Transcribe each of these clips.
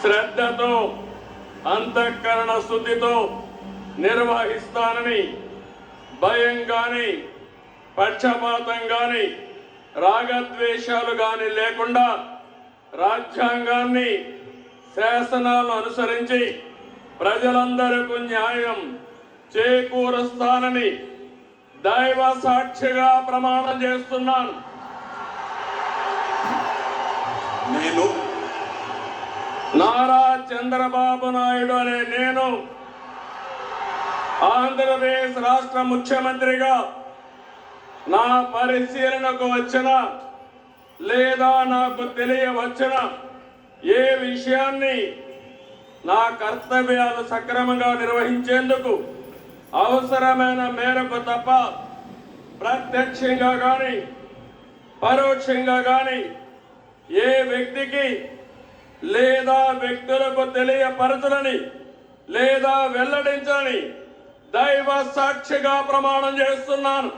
శ్రద్ధతో అంతఃకరణ శుద్ధితో నిర్వహిస్తానని భయం గాని పక్షపాతం గాని రాగద్వేషాలు గాని లేకుండా రాజ్యాంగాన్ని శాసనాలను అనుసరించి ప్రజలందరికీ న్యాయం చేకూరుస్తానని దైవ సాక్షిగా ప్రమాణం చేస్తున్నాను. నేను నారా చంద్రబాబు నాయుడు అనే నేను ఆంధ్రప్రదేశ్ రాష్ట్ర ముఖ్యమంత్రిగా నా పరిశీలనకు వచ్చిన లేదా నాకు తెలియవచ్చిన ఏ విషయాన్ని నా కర్తవ్యాలు సక్రమంగా నిర్వహించేందుకు అవసరమైన మేరకు తప్ప ప్రత్యక్షంగా కానీ పరోక్షంగా కానీ ఏ వ్యక్తికి లేదా వ్యక్తులకు తెలియపరచలని లేదా వెల్లడించని దైవ సాక్షిగా ప్రమాణం చేస్తున్నాను.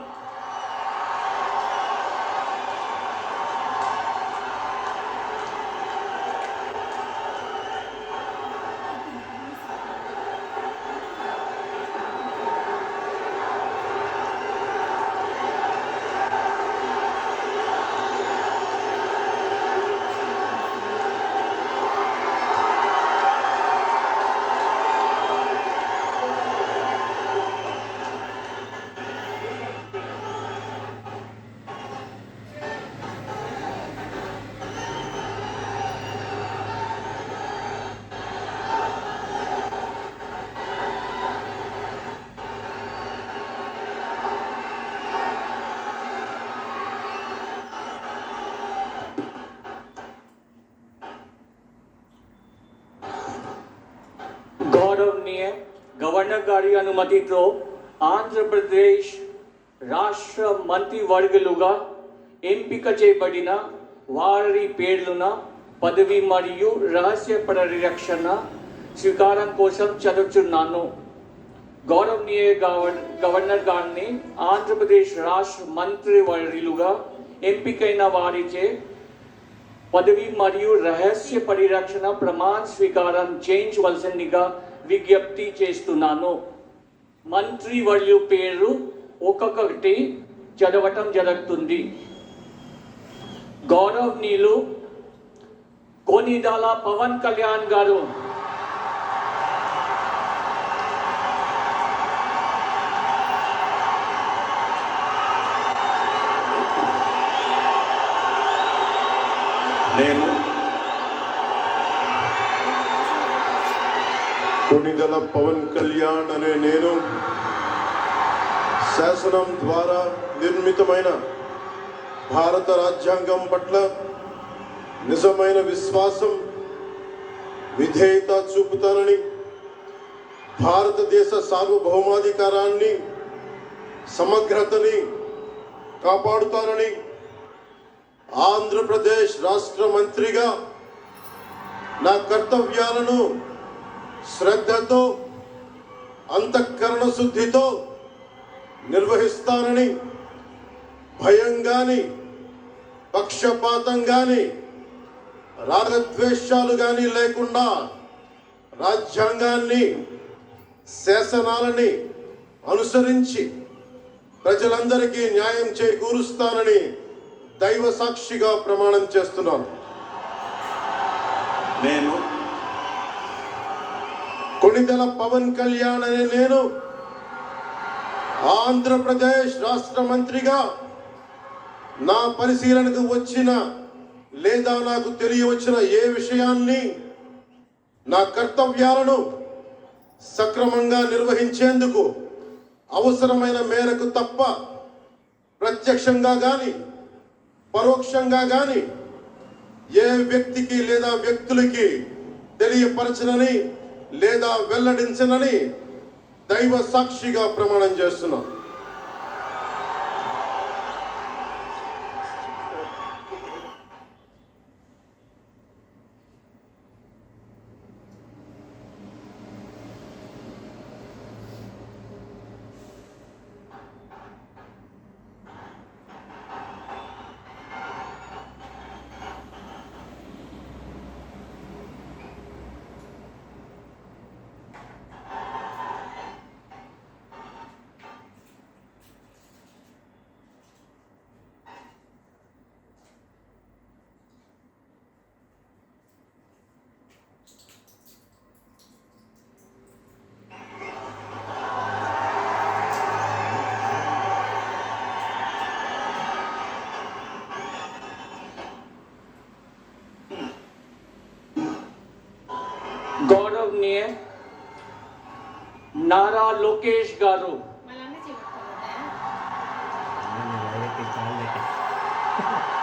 गौरवनीय गवर्नर गारी अनुमति तो आंध्र प्रदेश राष्ट्र మంత్రివర్గులుగా ఎంపిక చేయబడిన వారి పేర్లున పదవి మరియు రహస్య పరిరక్షణ స్వీకారం కోసం చదువుతున్నాను. గౌరవనీయ గవర్నర్ గారిని ఆంధ్రప్రదేశ్ రాష్ట్ర మంత్రివర్యులుగా ఎంపికైన వారిచే పదవి మరియు రహస్య పరిరక్షణ ప్రమాణ స్వీకారం చేయించవలసిందిగా విజ్ఞప్తి చేస్తున్నాను. మంత్రివర్యుల పేరు ఒక్కొక్కటి చదవటం జరుగుతుంది. గౌరవనీయులు కొనిదెల పవన్ కళ్యాణ్ గారు, నేను కొనిదెల పవన్ కళ్యాణ్ అనే నేను శాసనం ద్వారా నిర్మితమైన భారత రాజ్యాంగం పట్ల నిజమైన విశ్వాసం విధేయత చూపుతానని, భారతదేశ సార్వభౌమాధికారాన్ని సమగ్రతని కాపాడుతానని, ఆంధ్రప్రదేశ్ రాష్ట్ర మంత్రిగా నా కర్తవ్యాలను శ్రద్ధతో అంతఃకరణ శుద్ధితో నిర్వహిస్తానని, భయం గాని పక్షపాతం గాని రాగద్వేషాలు గాని లేకుండా రాజ్యాంగాన్ని శాసనాలని అనుసరించి ప్రజలందరికీ న్యాయం చేకూరుస్తానని దైవ సాక్షిగా ప్రమాణం చేస్తున్నాను. నేను కొనిదెల పవన్ కళ్యాణ్ అనే నేను ఆంధ్రప్రదేశ్ రాష్ట్ర మంత్రిగా నా పరిశీలనకు వచ్చిన లేదా నాకు తెలియవచ్చిన ఏ విషయాన్ని నా కర్తవ్యాలను సక్రమంగా నిర్వహించేందుకు అవసరమైన మేరకు తప్ప ప్రత్యక్షంగా కానీ పరోక్షంగా కానీ ఏ వ్యక్తికి లేదా వ్యక్తులకి తెలియపరచనని లేదా వెల్లడించనని దైవ సాక్షిగా ప్రమాణం చేస్తున్నాను. గౌరవనీయ నారా లోకేష్ గారు మళ్ళీ చివరి